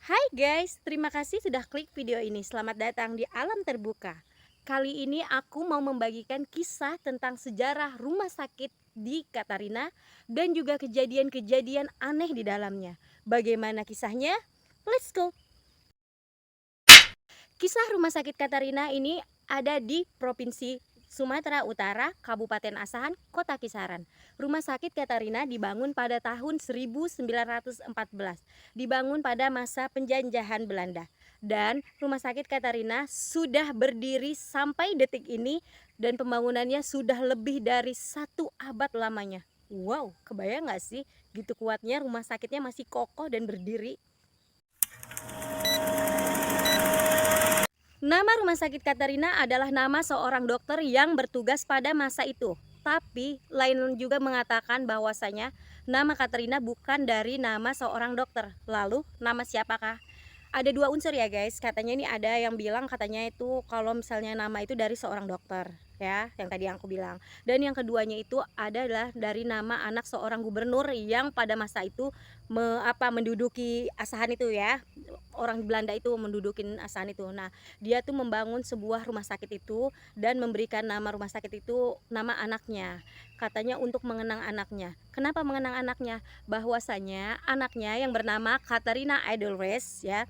Hai guys, terima kasih sudah klik video ini. Selamat datang di alam terbuka. Kali ini aku mau membagikan kisah tentang sejarah rumah sakit di Katarina dan juga kejadian-kejadian aneh di dalamnya. Bagaimana kisahnya? Let's go! Kisah rumah sakit Katarina ini ada di Provinsi Sumatera Utara, Kabupaten Asahan, Kota Kisaran. Rumah sakit Katarina dibangun pada tahun 1914, dibangun pada masa penjajahan Belanda. Dan rumah sakit Katarina sudah berdiri sampai detik ini dan pembangunannya sudah lebih dari 1 abad lamanya. Wow, kebayang gak sih gitu kuatnya rumah sakitnya masih kokoh dan berdiri? Nama rumah sakit Katarina adalah nama seorang dokter yang bertugas pada masa itu. Tapi lain juga mengatakan bahwasanya nama Katarina bukan dari nama seorang dokter. Lalu nama siapakah? Ada dua unsur ya guys. Katanya ini ada yang bilang katanya itu kalau misalnya nama itu dari seorang dokter ya, yang tadi aku bilang. Dan yang keduanya itu adalah dari nama anak seorang gubernur yang pada masa itu menduduki Asahan itu ya. Orang Belanda itu mendudukin Asahan itu. Nah, dia tuh membangun sebuah rumah sakit itu dan memberikan nama rumah sakit itu nama anaknya. Katanya untuk mengenang anaknya. Kenapa mengenang anaknya? Bahwasanya anaknya yang bernama Katarina Edelweiss ya,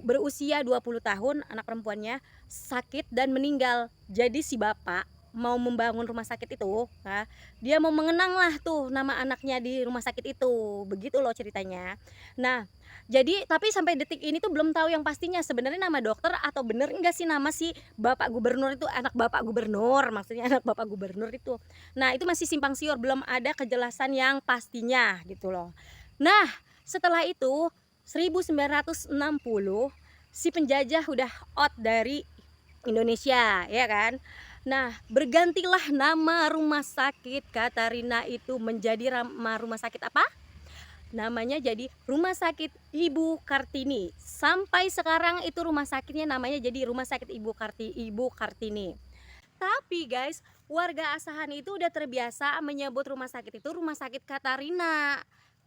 berusia 20 tahun, anak perempuannya sakit dan meninggal. Jadi si bapak mau membangun rumah sakit itu, nah, dia mau mengenang lah tuh nama anaknya di rumah sakit itu. Begitu loh ceritanya. Nah, jadi tapi sampai detik ini tuh belum tahu yang pastinya sebenarnya nama dokter atau bener enggak sih nama si bapak gubernur itu, anak bapak gubernur, maksudnya anak bapak gubernur itu. Nah, itu masih simpang siur, belum ada kejelasan yang pastinya gitu loh. Nah, setelah itu 1960 si penjajah udah out dari Indonesia ya kan. Nah, bergantilah nama rumah sakit Katarina itu menjadi nama rumah sakit apa? Namanya jadi Rumah Sakit Ibu Kartini. Sampai sekarang itu rumah sakitnya namanya jadi Rumah Sakit Ibu Kartini. Tapi guys, warga Asahan itu udah terbiasa menyebut rumah sakit itu Rumah Sakit Katarina.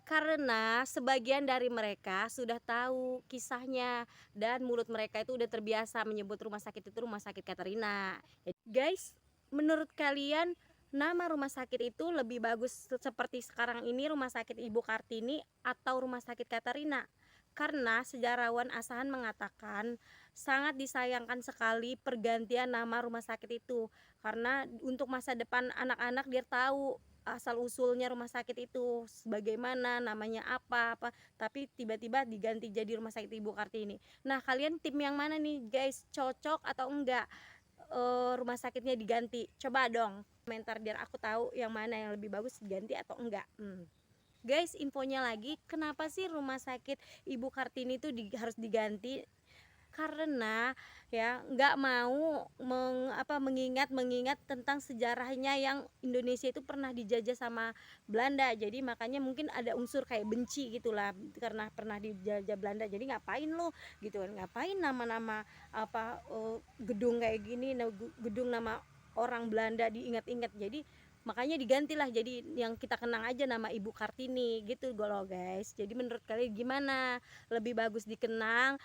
Karena sebagian dari mereka sudah tahu kisahnya dan mulut mereka itu udah terbiasa menyebut rumah sakit itu Rumah Sakit Katarina. Guys, menurut kalian nama rumah sakit itu lebih bagus seperti sekarang ini Rumah Sakit Ibu Kartini atau Rumah Sakit Katarina? Karena sejarawan Asahan mengatakan sangat disayangkan sekali pergantian nama rumah sakit itu, karena untuk masa depan anak-anak dia tahu asal usulnya rumah sakit itu bagaimana, namanya apa tapi tiba-tiba diganti jadi Rumah Sakit Ibu Kartini. Nah, kalian tim yang mana nih guys, cocok atau enggak rumah sakitnya diganti? Coba dong komentar biar aku tahu yang mana yang lebih bagus diganti atau enggak. Guys, infonya lagi, kenapa sih Rumah Sakit Ibu Kartini itu harus diganti? Karena ya nggak mau mengingat tentang sejarahnya yang Indonesia itu pernah dijajah sama Belanda. Jadi makanya mungkin ada unsur kayak benci gitulah, karena pernah dijajah Belanda. Jadi ngapain lo gitu kan, ngapain nama-nama gedung kayak gini, gedung nama orang Belanda diingat-ingat. Jadi makanya digantilah jadi yang kita kenang aja nama Ibu Kartini gitu loh guys. Jadi menurut kalian gimana, lebih bagus dikenang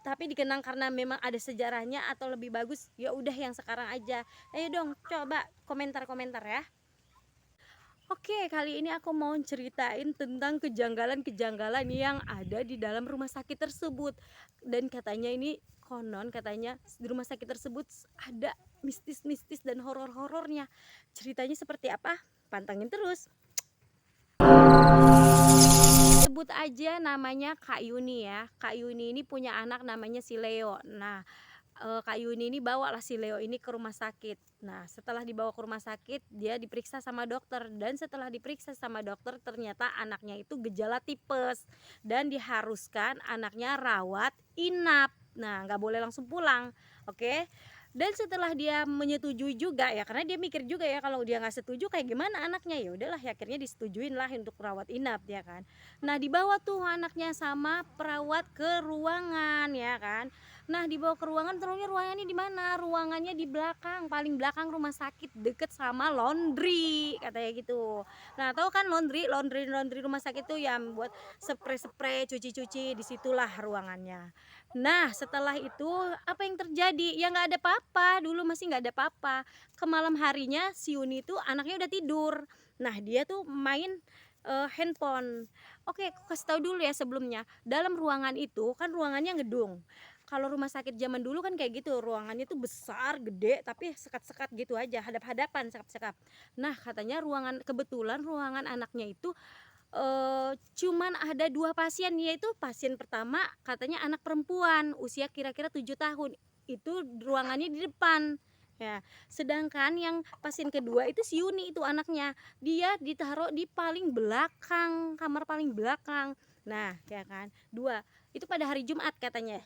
tapi dikenang karena memang ada sejarahnya atau lebih bagus ya udah yang sekarang aja? Ayo dong coba komentar-komentar ya. Oke, kali ini aku mau ceritain tentang kejanggalan-kejanggalan yang ada di dalam rumah sakit tersebut. Dan katanya ini konon katanya di rumah sakit tersebut ada mistis-mistis dan horor-horornya. Ceritanya seperti apa? Pantengin terus. Sebut aja namanya Kak Yuni ya. Kak Yuni ini punya anak namanya si Leo. Nah, Kak Yuni ini bawalah si Leo ini ke rumah sakit. Nah, setelah dibawa ke rumah sakit, dia diperiksa sama dokter, dan setelah diperiksa sama dokter ternyata anaknya itu gejala tipes dan diharuskan anaknya rawat inap. Nah, nggak boleh langsung pulang, oke? Dan setelah dia menyetujui juga ya, karena dia mikir juga ya kalau dia nggak setuju kayak gimana anaknya, ya udahlah akhirnya disetujuin lah untuk rawat inap ya kan. Nah, dibawa tuh anaknya sama perawat ke ruangan ya kan. Nah dibawa ke ruangan, terusnya ruangannya di mana? Ruangannya di belakang, paling belakang rumah sakit, deket sama laundry katanya gitu. Nah tahu kan laundry rumah sakit tuh yang buat spray cuci-cuci, disitulah ruangannya. Nah setelah itu apa yang terjadi? Ya nggak ada apa-apa, dulu masih nggak ada apa-apa. Ke malam harinya si Yuni tuh anaknya udah tidur. Nah dia tuh main handphone. Oke, aku kasih tahu dulu ya sebelumnya. Dalam ruangan itu kan ruangannya gedung. Kalau rumah sakit zaman dulu kan kayak gitu, ruangannya tuh besar, gede, tapi sekat-sekat gitu aja, hadap-hadapan, sekap-sekap. Nah, katanya kebetulan ruangan anaknya itu cuman ada 2 pasien, yaitu pasien pertama katanya anak perempuan, usia kira-kira 7 tahun. Itu ruangannya di depan. Ya, sedangkan yang pasien kedua itu si Yuni itu anaknya. Dia ditaruh di paling belakang, kamar paling belakang. Nah, ya kan. 2. Itu pada hari Jumat katanya.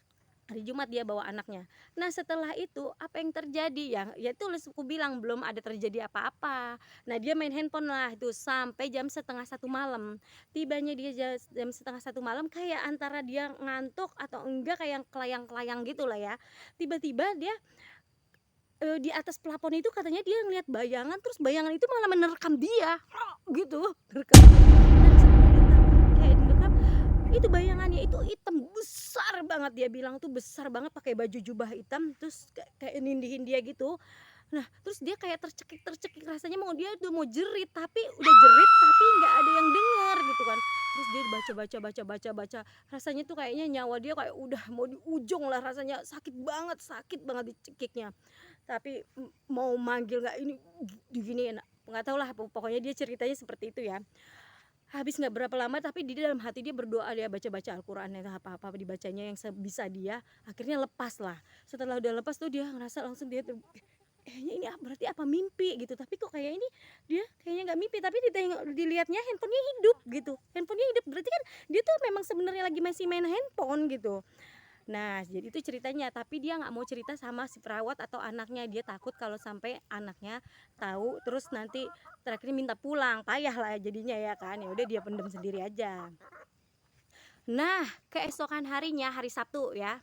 Hari Jumat dia bawa anaknya. Nah setelah itu apa yang terjadi ya itu aku bilang belum ada terjadi apa-apa. Nah dia main handphone lah itu sampai jam setengah satu malam. Tibanya dia jam setengah satu malam, kayak antara dia ngantuk atau enggak, kayak kelayang-kelayang gitu lah ya. Tiba-tiba dia di atas plafon itu katanya dia ngeliat bayangan, terus bayangan itu malah menerkam dia gitu, menerkam dia. Nah setelah diterkam, kayak direkam, itu bayangannya itu hitam besar banget, dia bilang tuh besar banget, pakai baju jubah hitam, terus kayak nindihin dia gitu. Nah terus dia kayak tercekik rasanya, dia udah mau jerit, tapi udah jerit tapi nggak ada yang dengar gitu kan. Terus dia baca, rasanya tuh kayaknya nyawa dia kayak udah mau di ujung lah, rasanya sakit banget dicekiknya. Tapi mau manggil nggak ini diginiin, nggak tahu lah, pokoknya dia ceritanya seperti itu ya. Habis nggak berapa lama, tapi di dalam hati dia berdoa, dia baca Al-Quran, apa-apa dibacanya yang sebisa dia. Akhirnya lepas lah. Setelah udah lepas tuh dia ngerasa langsung dia kayaknya ini berarti apa mimpi gitu. Tapi kok kayak ini dia kayaknya nggak mimpi, tapi dilihatnya handphonenya hidup gitu. Handphonenya hidup berarti kan dia tuh memang sebenarnya lagi masih main handphone gitu. Nah jadi itu ceritanya, tapi dia nggak mau cerita sama si perawat atau anaknya. Dia takut kalau sampai anaknya tahu, terus nanti terakhir minta pulang, payah lah jadinya ya kan. Ya udah dia pendem sendiri aja. Nah keesokan harinya, hari Sabtu ya,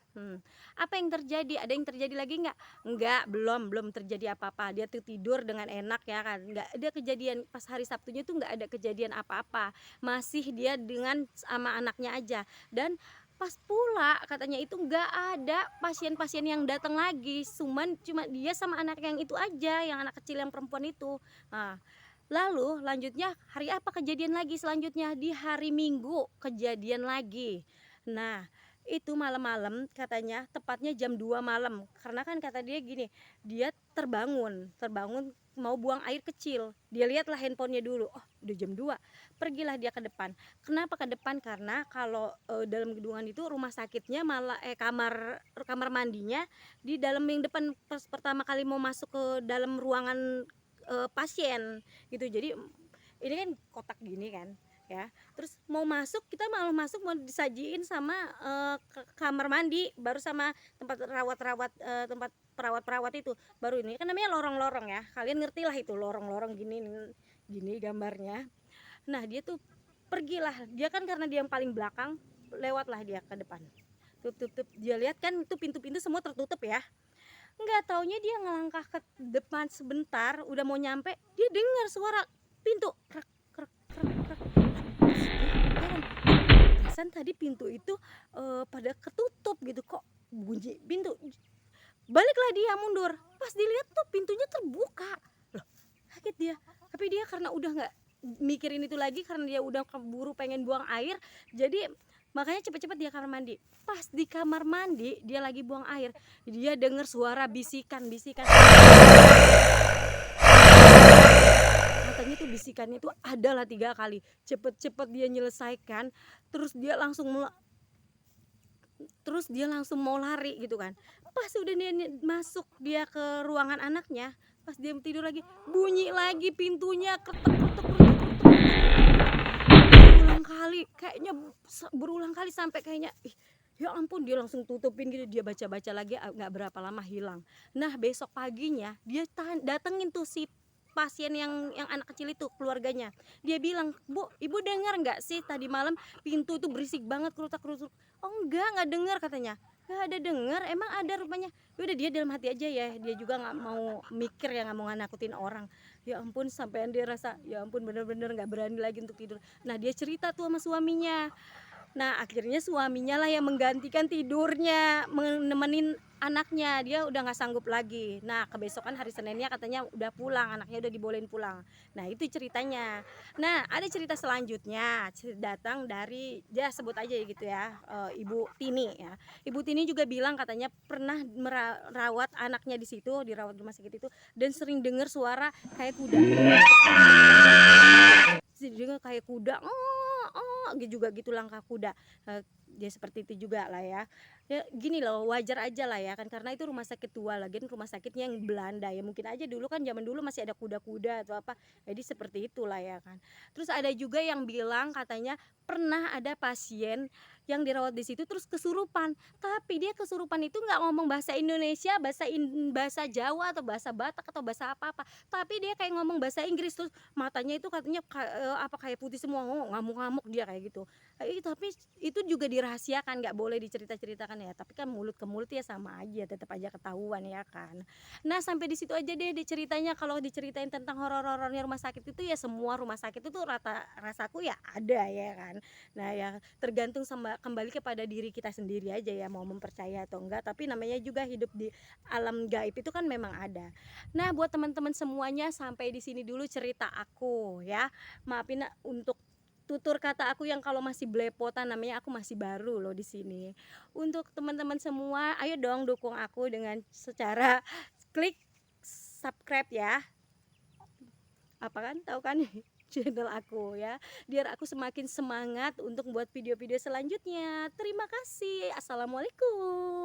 apa yang terjadi? Ada yang terjadi lagi nggak? Nggak, belum terjadi apa-apa. Dia tuh tidur dengan enak ya kan, nggak ada kejadian. Pas hari Sabtunya tuh nggak ada kejadian apa-apa, masih dia dengan sama anaknya aja. Dan pas pula katanya itu nggak ada pasien-pasien yang datang lagi, cuma dia sama anak yang itu aja, yang anak kecil yang perempuan itu. Nah lalu lanjutnya hari apa kejadian lagi selanjutnya? Di hari Minggu kejadian lagi. Nah itu malam-malam katanya, tepatnya jam 2 malam, karena kan kata dia gini, dia terbangun mau buang air kecil. Dia lihatlah handphonenya dulu, oh udah jam 2. Pergilah dia ke depan. Kenapa ke depan? Karena kalau dalam gedungan itu rumah sakitnya malah kamar mandinya di dalam yang depan. Pas pertama kali mau masuk ke dalam ruangan pasien gitu. Jadi ini kan kotak gini kan ya, terus mau masuk, kita malah masuk mau disajiin sama kamar mandi, baru sama tempat tempat perawat itu baru. Ini kan namanya lorong-lorong ya, kalian ngerti lah itu lorong-lorong gini gambarnya. Nah dia tuh pergilah dia kan, karena dia yang paling belakang, lewatlah dia ke depan, tutup dia lihat kan itu pintu-pintu semua tertutup ya. Nggak taunya dia ngelangkah ke depan sebentar, udah mau nyampe, dia dengar suara pintu krek krek krek krek. Terus dia heran, perasaan tadi pintu itu pada ketutup gitu, kok bunyi pintu. Baliklah dia mundur, pas dilihat tuh pintunya terbuka. Loh, kaget dia. Tapi dia karena udah nggak mikirin itu lagi, karena dia udah keburu pengen buang air, jadi makanya cepet-cepet dia kamar mandi. Pas di kamar mandi dia lagi buang air, dia dengar suara bisikan. Katanya tuh bisikannya tuh adalah 3 kali. Cepet-cepet dia nyelesaikan, terus dia langsung mau lari gitu kan. Pas udah dia masuk dia ke ruangan anaknya, pas dia tidur lagi, bunyi lagi pintunya, berulang kali sampai kayaknya ya ampun, dia langsung tutupin gitu. Dia baca lagi, nggak berapa lama hilang. Nah besok paginya dia datengin tuh si pasien yang anak kecil itu, keluarganya. Dia bilang, "Bu, ibu dengar nggak sih tadi malam pintu tuh berisik banget kerutak-kerusuk?" "Oh nggak dengar," katanya. "Nggak ada dengar, emang ada rupanya." Ya udah dia dalam hati aja ya, dia juga nggak mau mikir ya, nggak mau nakutin orang. Ya ampun, sampean dia rasa, ya ampun bener-bener nggak berani lagi untuk tidur. Nah dia cerita tuh sama suaminya. Nah, akhirnya suaminya lah yang menggantikan tidurnya, nemenin anaknya, dia udah nggak sanggup lagi. Nah, kebesokan hari Seninnya katanya udah pulang, anaknya udah dibolehin pulang. Nah, itu ceritanya. Nah, ada cerita selanjutnya, datang dari, ya sebut aja gitu ya, Ibu Tini ya. Ibu Tini juga bilang katanya pernah merawat anaknya di situ, dirawat di rumah sakit itu, dan sering dengar suara kayak kuda. Dengar kayak kuda, gitu juga gitu langkah kuda. Dia seperti itu juga lah ya. Ya gini loh, wajar aja lah ya kan, karena itu rumah sakit tua, lagian rumah sakitnya yang Belanda ya, mungkin aja dulu kan zaman dulu masih ada kuda-kuda atau apa, jadi seperti itulah ya kan. Terus ada juga yang bilang katanya pernah ada pasien yang dirawat di situ terus kesurupan, tapi dia kesurupan itu nggak ngomong bahasa Indonesia, bahasa Jawa atau bahasa Batak atau bahasa apa-apa, tapi dia kayak ngomong bahasa Inggris. Terus matanya itu katanya kayak putih semua, ngamuk-ngamuk dia kayak gitu. Tapi itu juga dirahasiakan, nggak boleh dicerita-ceritakan ya, tapi kan mulut ke mulut ya sama aja, tetap aja ketahuan ya kan. Nah sampai di situ aja deh diceritanya. Kalau diceritain tentang horor-horornya rumah sakit itu ya, semua rumah sakit itu rasaku ya ada ya kan. Nah ya tergantung sama, kembali kepada diri kita sendiri aja ya, mau mempercaya atau enggak, tapi namanya juga hidup di alam gaib itu kan memang ada. Nah buat teman-teman semuanya, sampai di sini dulu cerita aku ya. Maafin untuk tutur kata aku yang kalau masih belepotan, namanya aku masih baru loh di sini. Untuk teman-teman semua, ayo dong dukung aku dengan secara klik subscribe ya. Apa kan, tahu kan channel aku ya, biar aku semakin semangat untuk buat video-video selanjutnya. Terima kasih. Assalamualaikum.